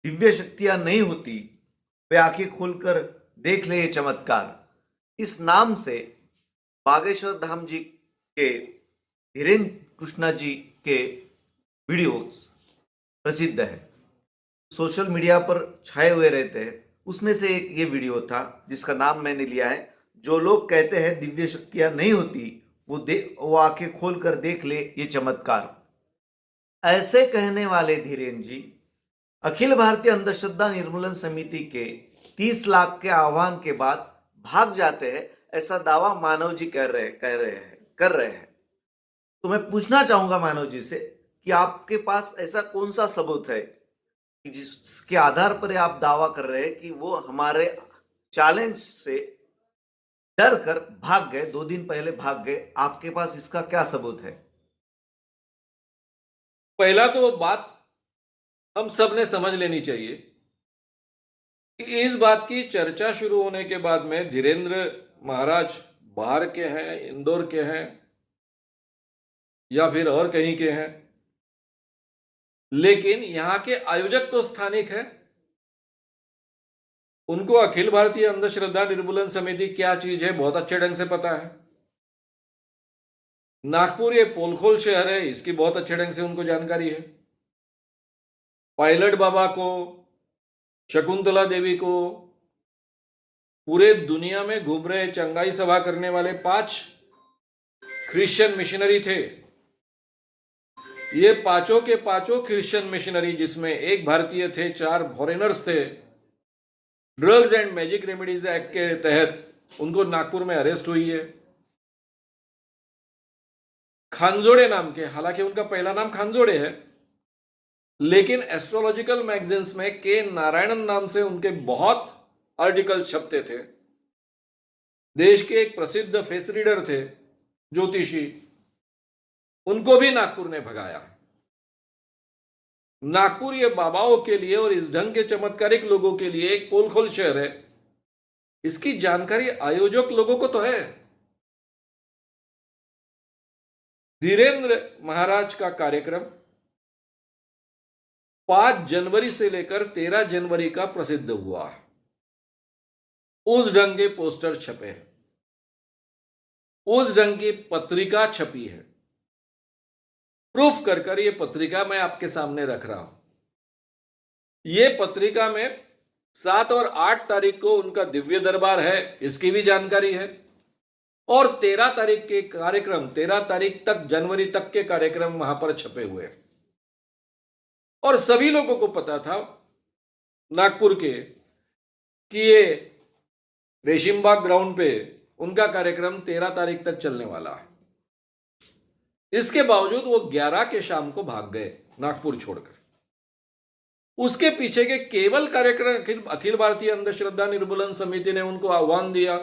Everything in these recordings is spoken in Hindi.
दिव्य शक्तियां नहीं होती, वे आंखें खोलकर देख ले ये चमत्कार। इस नाम से बागेश्वर धाम जी के धीरेन्द्र कृष्णा जी के वीडियोस प्रसिद्ध है, सोशल मीडिया पर छाए हुए रहते हैं। उसमें से एक ये वीडियो था जिसका नाम मैंने लिया है, जो लोग कहते हैं दिव्य शक्तियां नहीं होती, वो आंखें खोल कर देख ले ये चमत्कार। ऐसे कहने वाले धीरेन्द्र जी अखिल भारतीय अंधश्रद्धा निर्मूलन समिति के 30 लाख के आह्वान के बाद भाग जाते हैं, ऐसा दावा मानव जी कर रहे हैं। तो मैं पूछना चाहूंगा मानव जी से कि आपके पास ऐसा कौन सा सबूत है कि जिसके आधार पर आप दावा कर रहे हैं कि वो हमारे चैलेंज से डर कर भाग गए, 2 दिन पहले भाग गए। आपके पास इसका क्या सबूत है? पहला तो बात हम सब ने समझ लेनी चाहिए कि इस बात की चर्चा शुरू होने के बाद में धीरेन्द्र महाराज बाहर के हैं, इंदौर के हैं या फिर और कहीं के हैं, लेकिन यहां के आयोजक तो स्थानिक है। उनको अखिल भारतीय अंधश्रद्धा निर्मूलन समिति क्या चीज है बहुत अच्छे ढंग से पता है। नागपुर ये पोलखोल शहर है, इसकी बहुत अच्छे ढंग से उनको जानकारी है। पायलट बाबा को, शकुंतला देवी को, पूरे दुनिया में घूम रहे चंगाई सभा करने वाले 5 क्रिश्चियन मिशनरी थे। ये पांचों के पांचों क्रिश्चियन मिशनरी, जिसमें एक भारतीय थे, 4 फॉरेनर्स थे, drugs and magic remedies act के तहत उनको नागपुर में अरेस्ट हुई है। खानजोड़े नाम के, हालांकि उनका पहला नाम खानजोड़े है, लेकिन एस्ट्रोलॉजिकल मैगजीन्स में के नारायणन नाम से उनके बहुत आर्टिकल छपते थे। देश के एक प्रसिद्ध फेस रीडर थे, ज्योतिषी, उनको भी नागपुर ने भगाया। नागपुर ये बाबाओं के लिए और इस ढंग के चमत्कारिक लोगों के लिए एक पोलखोल शहर है, इसकी जानकारी आयोजक लोगों को तो है। धीरेन्द्र महाराज का कार्यक्रम 5 जनवरी से लेकर 13 जनवरी का प्रसिद्ध हुआ। उस ढंग के पोस्टर छपे हैं, उस ढंग की पत्रिका छपी है। प्रूफ कर ये पत्रिका मैं आपके सामने रख रहा हूं। ये पत्रिका में 7 और 8 तारीख को उनका दिव्य दरबार है, इसकी भी जानकारी है। और 13 तारीख के कार्यक्रम, 13 तारीख तक, जनवरी तक के कार्यक्रम वहां पर छपे हुए। और सभी लोगों को पता था नागपुर के कि ये रेशिमबाग ग्राउंड पे उनका कार्यक्रम 13 तारीख तक चलने वाला है। इसके बावजूद वो 11 के शाम को भाग गए नागपुर छोड़कर। उसके पीछे के केवल कार्यक्रम अखिल भारतीय अंधश्रद्धा निर्मूलन समिति ने उनको आह्वान दिया,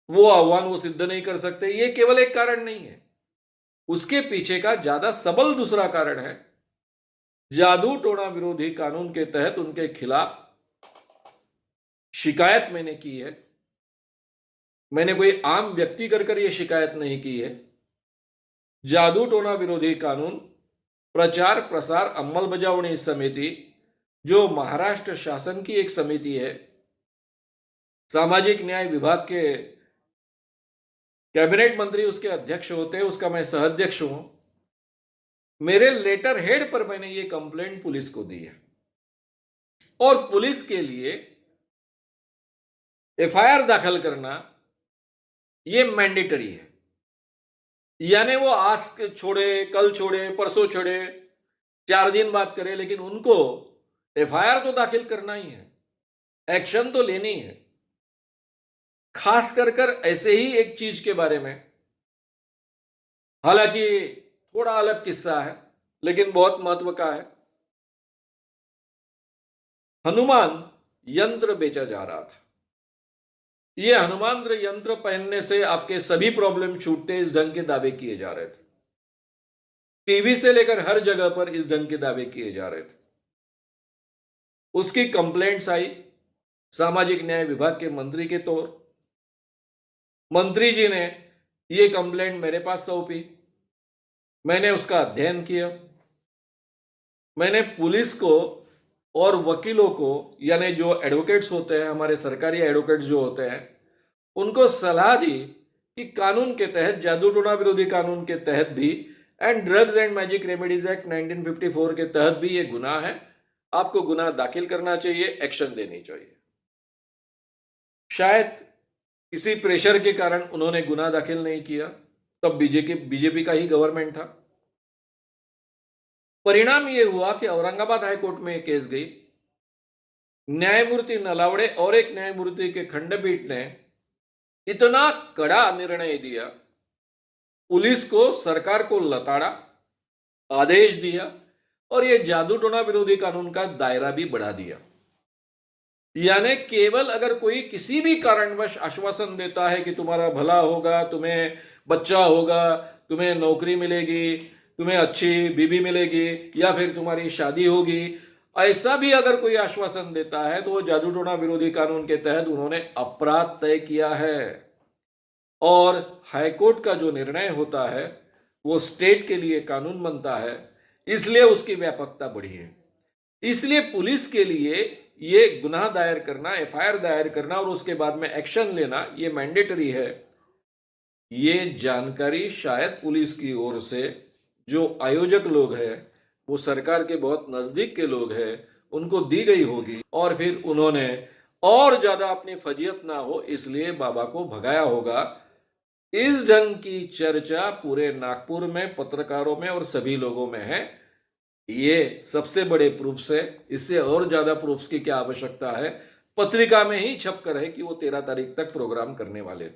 वो आह्वान वो सिद्ध नहीं कर सकते, ये केवल एक कारण नहीं है। उसके पीछे का ज्यादा सबल दूसरा कारण है, जादू टोना विरोधी कानून के तहत उनके खिलाफ शिकायत मैंने की है। मैंने कोई आम व्यक्ति कर यह शिकायत नहीं की है। जादू टोना विरोधी कानून प्रचार प्रसार अंमलबजावणी समिति, जो महाराष्ट्र शासन की एक समिति है, सामाजिक न्याय विभाग के कैबिनेट मंत्री उसके अध्यक्ष होते हैं, उसका मैं सह-अध्यक्ष हूं। मेरे लेटर हेड पर मैंने ये कंप्लेंट पुलिस को दी है और पुलिस के लिए एफआईआर दाखिल करना ये मैंडेटरी है। यानी वो आज छोड़े, कल छोड़े, परसों छोड़े, 4 दिन बात करे, लेकिन उनको एफआईआर तो दाखिल करना ही है, एक्शन तो लेनी है। खास कर ऐसे ही एक चीज के बारे में, हालांकि थोड़ा अलग किस्सा है लेकिन बहुत महत्व का है। हनुमान यंत्र बेचा जा रहा था। ये हनुमान यंत्र पहनने से आपके सभी प्रॉब्लम छूटते, इस ढंग के दावे किए जा रहे थे। टीवी से लेकर हर जगह पर इस ढंग के दावे किए जा रहे थे। उसकी कंप्लेंट्स आई सामाजिक न्याय विभाग के मंत्री के तौर। मंत्री जी ने ये कंप्लेंट मेरे पास सौंपी, मैंने उसका अध्ययन किया। मैंने पुलिस को और वकीलों को, यानी जो एडवोकेट्स होते हैं, हमारे सरकारी एडवोकेट्स जो होते हैं, उनको सलाह दी कि कानून के तहत, जादू टोना विरोधी कानून के तहत भी and drugs and magic remedies act 1954 के तहत भी ये गुनाह है, आपको गुनाह दाखिल करना चाहिए, एक्शन लेनी चाहिए। शायद किसी प्रेशर के कारण उन्होंने गुनाह दाखिल नहीं किया, तब बीजेपी का ही गवर्नमेंट था। परिणाम ये हुआ कि औरंगाबाद हाईकोर्ट में एक केस गई, न्यायमूर्ति नलावड़े और एक न्यायमूर्ति के खंडपीठ ने इतना कड़ा निर्णय दिया, पुलिस को, सरकार को लताड़ा, आदेश दिया और ये जादू टोना विरोधी कानून का दायरा भी बढ़ा दिया। यानी केवल अगर कोई किसी भी कारणवश आश्वासन देता है कि तुम्हारा भला होगा, तुम्हें बच्चा होगा, तुम्हें नौकरी मिलेगी, तुम्हें अच्छी बीवी मिलेगी या फिर तुम्हारी शादी होगी, ऐसा भी अगर कोई आश्वासन देता है तो वो जादू टोना विरोधी कानून के तहत उन्होंने अपराध तय किया है। और हाईकोर्ट का जो निर्णय होता है वो स्टेट के लिए कानून बनता है, इसलिए उसकी व्यापकता बढ़ी है। इसलिए पुलिस के लिए ये गुनाह दायर करना, एफआईआर दायर करना और उसके बाद में एक्शन लेना ये मैंडेटरी है। ये जानकारी शायद पुलिस की ओर से जो आयोजक लोग हैं, वो सरकार के बहुत नजदीक के लोग हैं, उनको दी गई होगी और फिर उन्होंने और ज्यादा अपनी फजीयत ना हो इसलिए बाबा को भगाया होगा। इस ढंग की चर्चा पूरे नागपुर में, पत्रकारों में और सभी लोगों में है। ये सबसे बड़े प्रूफ्स है, इससे और ज्यादा प्रूफ्स की क्या आवश्यकता है। पत्रिका में ही छप कर है कि वो 13 तारीख तक प्रोग्राम करने वाले थे।